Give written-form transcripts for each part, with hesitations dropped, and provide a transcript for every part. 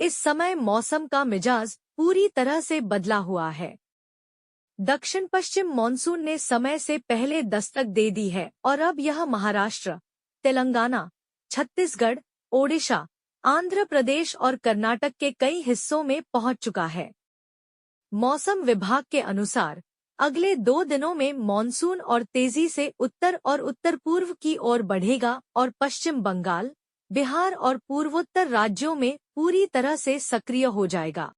इस समय मौसम का मिजाज पूरी तरह से बदला हुआ है। दक्षिण पश्चिम मानसून ने समय से पहले दस्तक दे दी है और अब यह महाराष्ट्र, तेलंगाना, छत्तीसगढ़, ओडिशा, आंध्र प्रदेश और कर्नाटक के कई हिस्सों में पहुंच चुका है। मौसम विभाग के अनुसार अगले 2 दिनों में मॉनसून और तेजी से उत्तर और उत्तर पूर्व की ओर बढ़ेगा और पश्चिम बंगाल, बिहार और पूर्वोत्तर राज्यों में पूरी तरह से सक्रिय हो जाएगा।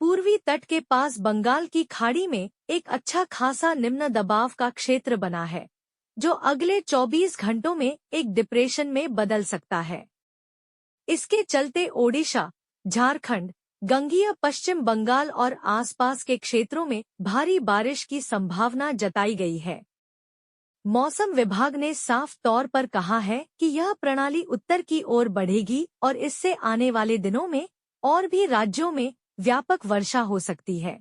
पूर्वी तट के पास बंगाल की खाड़ी में एक अच्छा खासा निम्न दबाव का क्षेत्र बना है, जो अगले 24 घंटों में एक डिप्रेशन में बदल सकता है। इसके चलते ओडिशा, झारखंड, गंगीय पश्चिम बंगाल और आसपास के क्षेत्रों में भारी बारिश की संभावना जताई गई है। मौसम विभाग ने साफ तौर पर कहा है कि यह प्रणाली उत्तर की ओर बढ़ेगी और इससे आने वाले दिनों में और भी राज्यों में व्यापक वर्षा हो सकती है।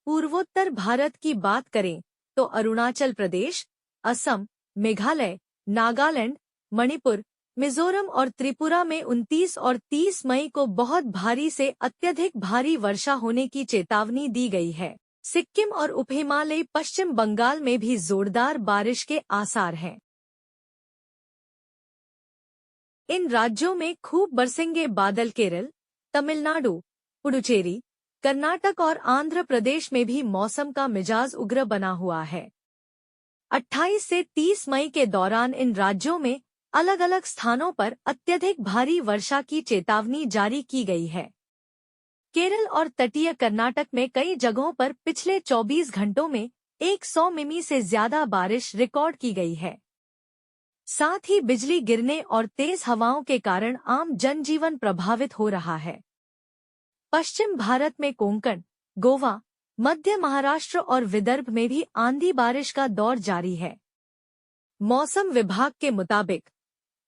पूर्वोत्तर भारत की बात करें तो अरुणाचल प्रदेश, असम, मेघालय, नागालैंड, मणिपुर, मिजोरम और त्रिपुरा में 29 और 30 मई को बहुत भारी से अत्यधिक भारी वर्षा होने की चेतावनी दी गई है। सिक्किम और उपहिमालयी पश्चिम बंगाल में भी जोरदार बारिश के आसार हैं। इन राज्यों में खूब बरसेंगे बादल। केरल, तमिलनाडु, पुडुचेरी, कर्नाटक और आंध्र प्रदेश में भी मौसम का मिजाज उग्र बना हुआ है। 28 से 30 मई के दौरान इन राज्यों में अलग अलग स्थानों पर अत्यधिक भारी वर्षा की चेतावनी जारी की गई है। केरल और तटीय कर्नाटक में कई जगहों पर पिछले 24 घंटों में 100 मिमी से ज्यादा बारिश रिकॉर्ड की गई है। साथ ही बिजली गिरने और तेज हवाओं के कारण आम जनजीवन प्रभावित हो रहा है। पश्चिम भारत में कोंकण, गोवा, मध्य महाराष्ट्र और विदर्भ में भी आंधी बारिश का दौर जारी है। मौसम विभाग के मुताबिक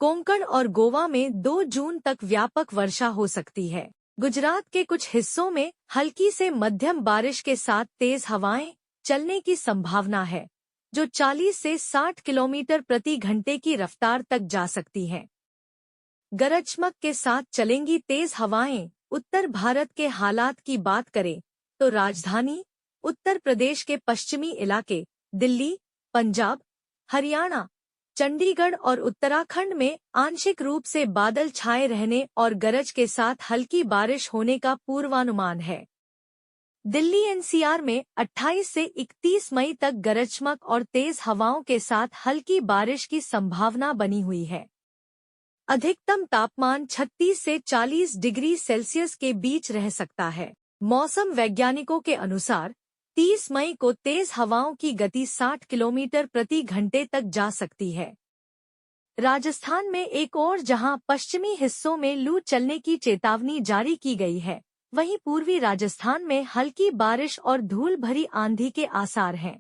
कोंकण और गोवा में 2 जून तक व्यापक वर्षा हो सकती है। गुजरात के कुछ हिस्सों में हल्की से मध्यम बारिश के साथ तेज हवाएं चलने की संभावना है, जो 40 से 60 किलोमीटर प्रति घंटे की रफ्तार तक जा सकती हैं। गरज चमक के साथ चलेंगी तेज हवाएं। उत्तर भारत के हालात की बात करें तो राजधानी उत्तर प्रदेश के पश्चिमी इलाके, दिल्ली, पंजाब, हरियाणा, चंडीगढ़ और उत्तराखंड में आंशिक रूप से बादल छाए रहने और गरज के साथ हल्की बारिश होने का पूर्वानुमान है। दिल्ली एनसीआर में 28 से 31 मई तक गरज चमक और तेज हवाओं के साथ हल्की बारिश की संभावना बनी हुई है। अधिकतम तापमान 36 से 40 डिग्री सेल्सियस के बीच रह सकता है। मौसम वैज्ञानिकों के अनुसार 30 मई को तेज हवाओं की गति 60 किलोमीटर प्रति घंटे तक जा सकती है। राजस्थान में एक और जहां पश्चिमी हिस्सों में लू चलने की चेतावनी जारी की गई है, वहीं पूर्वी राजस्थान में हल्की बारिश और धूल भरी आंधी के आसार हैं।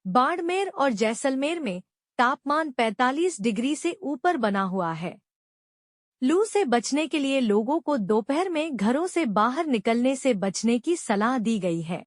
बाड़मेर और जैसलमेर में तापमान 45 डिग्री से ऊपर बना हुआ है। लू से बचने के लिए लोगों को दोपहर में घरों से बाहर निकलने से बचने की सलाह दी गई है।